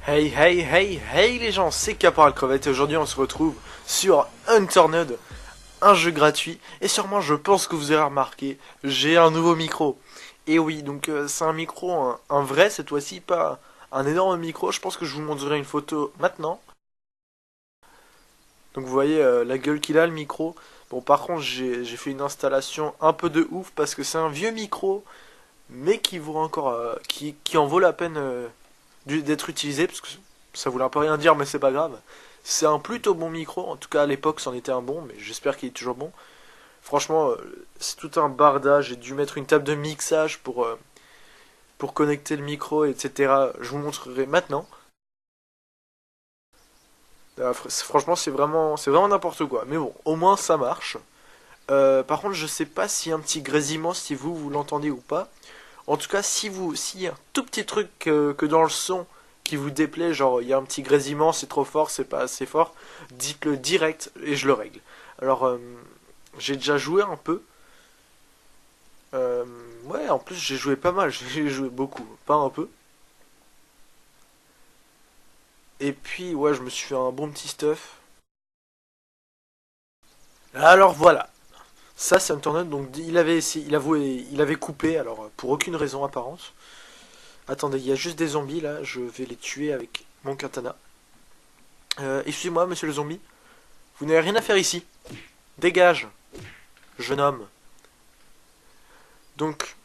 Hey hey hey hey les gens, c'est Caporal Crevette et aujourd'hui on se retrouve sur Unturned, un jeu gratuit. Et sûrement je pense que vous avez remarqué, j'ai un nouveau micro. Et oui, donc c'est un micro, un vrai cette fois-ci, pas un énorme micro. Je pense que je vous montrerai une photo maintenant. Donc vous voyez la gueule qu'il a le micro. Bon par contre j'ai fait une installation un peu de ouf parce que c'est un vieux micro, mais qui vaut encore, qui en vaut la peine d'être utilisé, parce que ça voulait un peu rien dire, mais c'est pas grave. C'est un plutôt bon micro, en tout cas à l'époque c'en était un bon, mais j'espère qu'il est toujours bon. Franchement, c'est tout un bardage, j'ai dû mettre une table de mixage pour connecter le micro, etc. Je vous montrerai maintenant. Franchement, c'est vraiment n'importe quoi. Mais bon, au moins ça marche. Par contre, je sais pas s'il y a un petit grésillement, si vous l'entendez ou pas. En tout cas, s'il y a un tout petit truc que dans le son qui vous déplaît, genre il y a un petit grésillement, c'est trop fort, c'est pas assez fort, dites-le direct et je le règle. Alors, j'ai déjà joué un peu. Euh, ouais, en plus j'ai joué pas mal, j'ai joué beaucoup, pas un peu. Et puis, ouais, je me suis fait un bon petit stuff. Alors voilà, ça c'est un tournoi, donc il avait essayé, il avait coupé, alors pour aucune raison apparente. Attendez, il y a juste des zombies là, je vais les tuer avec mon katana. Excusez-moi, monsieur le zombie, vous n'avez rien à faire ici. Dégage, jeune homme. Donc,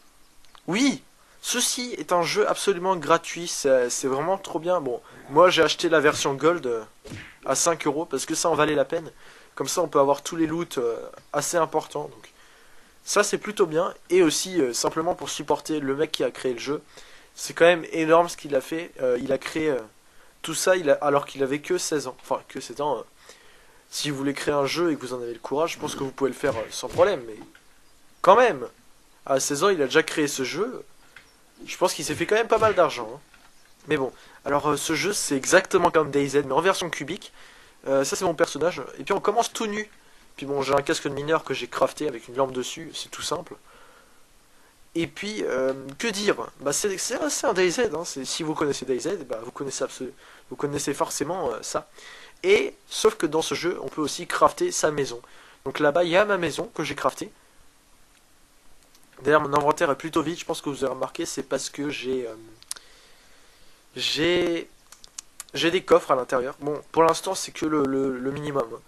oui, ceci est un jeu absolument gratuit, c'est vraiment trop bien. Bon, moi j'ai acheté la version Gold à 5 euros parce que ça en valait la peine. Comme ça on peut avoir tous les loots assez importants. Donc, ça c'est plutôt bien. Et aussi, simplement pour supporter le mec qui a créé le jeu. C'est quand même énorme ce qu'il a fait. Il a créé tout ça alors qu'il avait que 16 ans. Enfin, que 7 ans. Si vous voulez créer un jeu et que vous en avez le courage, je pense que vous pouvez le faire sans problème. Mais quand même, à 16 ans, il a déjà créé ce jeu. Je pense qu'il s'est fait quand même pas mal d'argent, hein. Mais bon, alors ce jeu, c'est exactement comme DayZ, mais en version cubique. Ça, c'est mon personnage. Et puis on commence tout nu. Puis bon, j'ai un casque de mineur que j'ai crafté avec une lampe dessus. C'est tout simple. Et puis, que dire? Bah, c'est un DayZ, hein. Si vous connaissez DayZ, bah, vous connaissez forcément ça. Et, sauf que dans ce jeu, on peut aussi crafter sa maison. Donc là-bas, il y a ma maison que j'ai craftée. D'ailleurs, mon inventaire est plutôt vide, je pense que vous avez remarqué, c'est parce que j'ai j'ai des coffres à l'intérieur. Bon, pour l'instant, c'est que le minimum.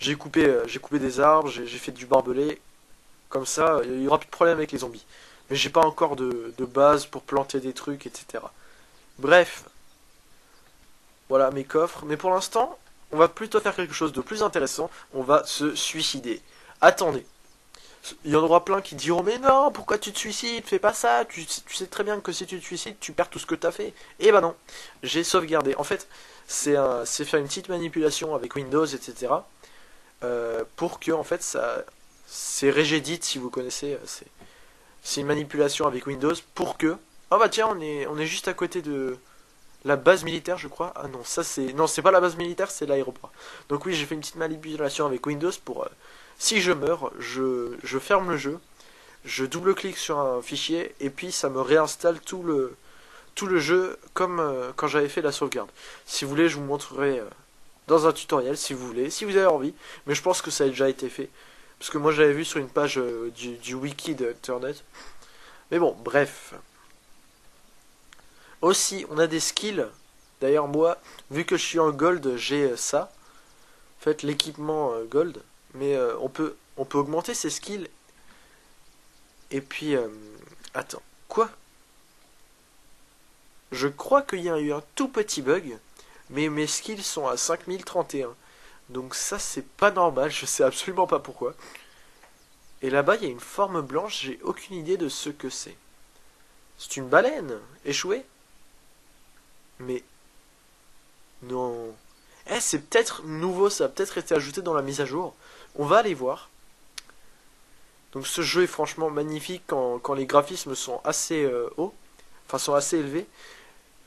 J'ai coupé des arbres, j'ai fait du barbelé. Comme ça, il n'y aura plus de problème avec les zombies. Mais j'ai pas encore de base pour planter des trucs, etc. Bref, voilà mes coffres. Mais pour l'instant, on va plutôt faire quelque chose de plus intéressant. On va se suicider. Attendez. Il y en aura plein qui diront mais non, pourquoi tu te suicides? Fais pas ça. Tu sais très bien que si tu te suicides, tu perds tout ce que t'as fait. Et bah non, j'ai sauvegardé. En fait, c'est faire une petite manipulation avec Windows, etc. Pour que en fait ça, c'est Regedit si vous connaissez. C'est une manipulation avec Windows pour que. Oh bah tiens, on est juste à côté de la base militaire, je crois. Ah non, ça c'est. Non, c'est pas la base militaire, c'est l'aéroport. Donc oui, j'ai fait une petite manipulation avec Windows pour. Si je meurs, je ferme le jeu, je double-clique sur un fichier, et puis ça me réinstalle tout le jeu comme quand j'avais fait la sauvegarde. Si vous voulez, je vous montrerai dans un tutoriel, si vous voulez, si vous avez envie. Mais je pense que ça a déjà été fait. Parce que moi j'avais vu sur une page du wiki de Internet. Mais bon, bref. Aussi, on a des skills. D'ailleurs, moi, vu que je suis en gold, j'ai ça. En fait, l'équipement gold. Mais on peut augmenter ses skills. Et puis, attends, quoi? Je crois qu'il y a eu un tout petit bug. Mais mes skills sont à 5031. Donc ça, c'est pas normal. Je sais absolument pas pourquoi. Et là-bas, il y a une forme blanche. J'ai aucune idée de ce que c'est. C'est une baleine échouée? Mais non. Eh, c'est peut-être nouveau, ça a peut-être été ajouté dans la mise à jour. On va aller voir. Donc ce jeu est franchement magnifique quand les graphismes sont assez hauts. Enfin, sont assez élevés.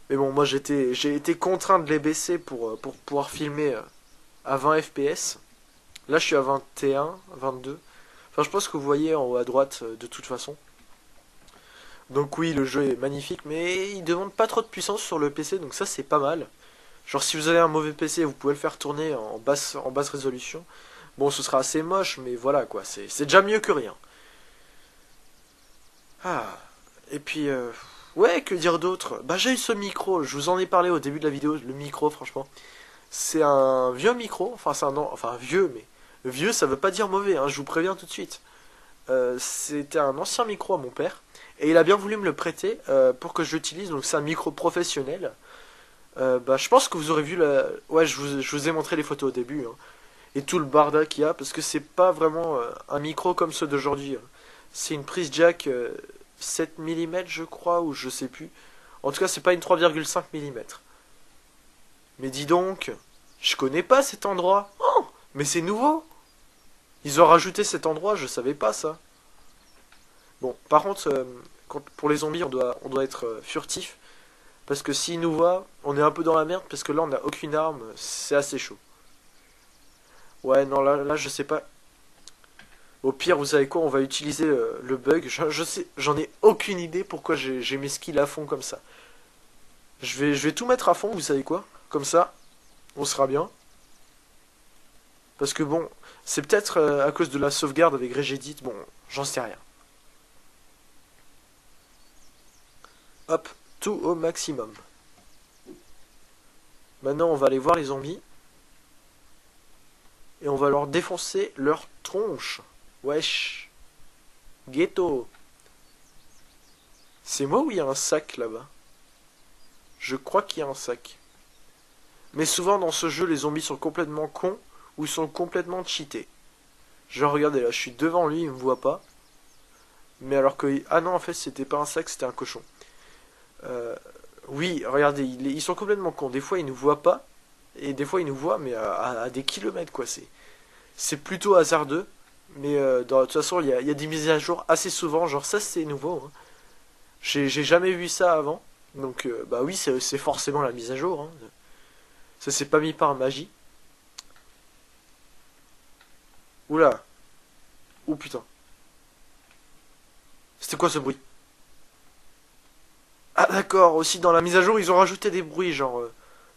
Mais bon, moi j'ai été contraint de les baisser pour pouvoir filmer à 20 FPS. Là, je suis à 21, 22. Enfin, je pense que vous voyez en haut à droite de toute façon. Donc oui, le jeu est magnifique, mais il demande pas trop de puissance sur le PC, donc ça c'est pas mal. Genre si vous avez un mauvais PC, vous pouvez le faire tourner en basse résolution. Bon, ce sera assez moche, mais voilà quoi, c'est déjà mieux que rien. Ah, et puis ouais, que dire d'autre? Bah j'ai eu ce micro, je vous en ai parlé au début de la vidéo, le micro franchement. C'est un vieux micro, enfin c'est un enfin vieux, mais vieux ça veut pas dire mauvais, hein, je vous préviens tout de suite. C'était un ancien micro à mon père, et il a bien voulu me le prêter pour que je l'utilise, donc c'est un micro professionnel. Bah je pense que vous aurez vu la... Ouais, je vous ai montré les photos au début, hein, et tout le barda qu'il y a, parce que c'est pas vraiment un micro comme ceux d'aujourd'hui, hein. C'est une prise jack 7 mm je crois, ou je sais plus. En tout cas c'est pas une 3,5 mm. Mais dis donc, je connais pas cet endroit. Oh, mais c'est nouveau. Ils ont rajouté cet endroit, je savais pas ça. Bon, par contre, pour les zombies, on doit être furtif. Parce que s'ils nous voient, on est un peu dans la merde. Parce que là, on n'a aucune arme. C'est assez chaud. Ouais, non, là, je sais pas. Au pire, vous savez quoi, on va utiliser le bug. Je sais, j'en ai aucune idée pourquoi j'ai mes skills à fond comme ça. Je vais tout mettre à fond, vous savez quoi. Comme ça, on sera bien. Parce que bon, c'est peut-être à cause de la sauvegarde avec Regedit. Bon, j'en sais rien. Hop, tout au maximum. Maintenant, on va aller voir les zombies. Et on va leur défoncer leur tronche. Wesh. Ghetto. C'est moi ou il y a un sac là-bas? Je crois qu'il y a un sac. Mais souvent dans ce jeu, les zombies sont complètement cons ou sont complètement cheatés. Genre, regardez là, je suis devant lui, il me voit pas. Mais alors que... Ah non, en fait, c'était pas un sac, c'était un cochon. Euh, oui, regardez, ils sont complètement cons. Des fois, ils nous voient pas. Et des fois, ils nous voient, mais à des kilomètres, quoi. C'est plutôt hasardeux. Mais de toute façon, il y a des mises à jour assez souvent. Genre, ça, c'est nouveau, hein. J'ai jamais vu ça avant. Donc, bah oui, c'est forcément la mise à jour, hein. Ça, c'est pas mis par magie. Oula. Ouh, putain. C'était quoi ce bruit? Ah, d'accord. Aussi, dans la mise à jour, ils ont rajouté des bruits, genre...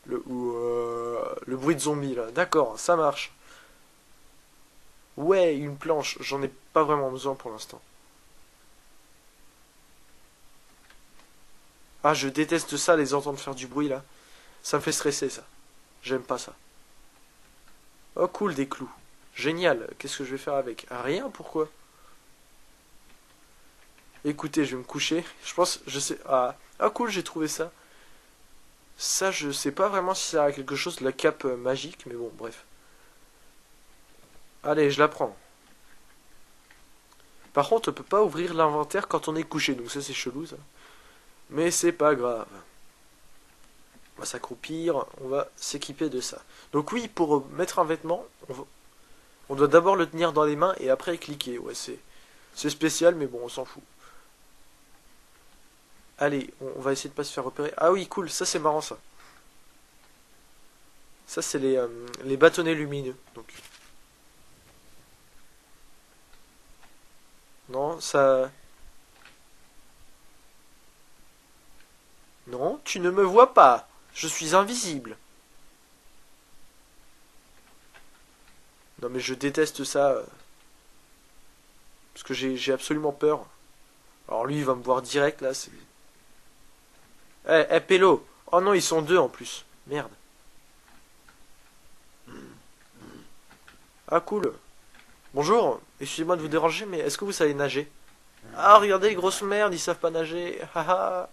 le bruit de zombie, là. D'accord, ça marche. Ouais, une planche. J'en ai pas vraiment besoin pour l'instant. Ah, je déteste ça, les entendre faire du bruit, là. Ça me fait stresser, ça. J'aime pas ça. Oh, cool, des clous. Génial. Qu'est-ce que je vais faire avec? Ah, rien, pourquoi? Écoutez, je vais me coucher. Je pense, je sais... Ah, ah cool, j'ai trouvé ça. Ça, je sais pas vraiment si ça sert à quelque chose, la cape magique, mais bon, bref. Allez, je la prends. Par contre, on peut pas ouvrir l'inventaire quand on est couché, donc ça c'est chelou ça. Mais c'est pas grave. On va s'accroupir, on va s'équiper de ça. Donc oui, pour mettre un vêtement, on doit d'abord le tenir dans les mains et après cliquer. Ouais, c'est spécial, mais bon, on s'en fout. Allez, on va essayer de pas se faire repérer. Ah oui, cool, ça c'est marrant ça. Ça c'est les bâtonnets lumineux. Donc non, ça... Non, tu ne me vois pas. Je suis invisible. Non mais je déteste ça. Parce que j'ai absolument peur. Alors lui, il va me voir direct là. C'est... Pélo. Oh non, ils sont deux en plus. Merde. Ah cool. Bonjour. Excusez-moi de vous déranger, mais est-ce que vous savez nager? Ah, regardez les grosses merdes, ils savent pas nager. Haha.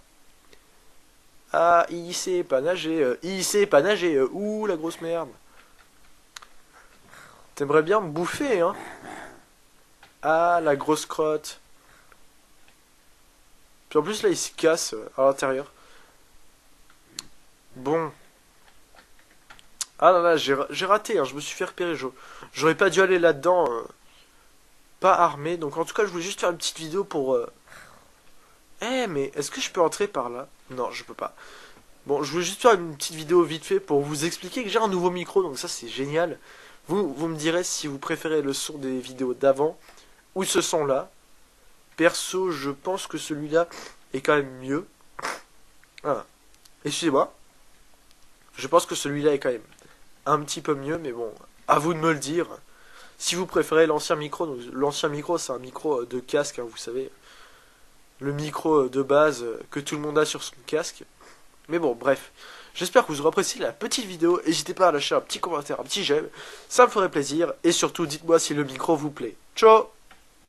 Ah, il sait pas nager. Il sait pas nager. Ouh, la grosse merde. T'aimerais bien me bouffer, hein? Ah, la grosse crotte. Puis en plus, là, il se casse à l'intérieur. Bon. Ah là là, j'ai raté, hein, je me suis fait repérer. J'aurais pas dû aller là-dedans, pas armé. Donc en tout cas, je voulais juste faire une petite vidéo pour... Eh, mais est-ce que je peux entrer par là? Non, je peux pas. Bon, je voulais juste faire une petite vidéo vite fait pour vous expliquer que j'ai un nouveau micro, donc ça c'est génial. Vous me direz si vous préférez le son des vidéos d'avant ou ce son-là. Perso, je pense que celui-là est quand même mieux. Ah, excusez-moi. Je pense que celui-là est quand même un petit peu mieux, mais bon, à vous de me le dire. Si vous préférez l'ancien micro, donc l'ancien micro c'est un micro de casque, hein, vous savez, le micro de base que tout le monde a sur son casque. Mais bon, bref, j'espère que vous aurez apprécié la petite vidéo. N'hésitez pas à lâcher un petit commentaire, un petit j'aime, ça me ferait plaisir. Et surtout, dites-moi si le micro vous plaît. Ciao!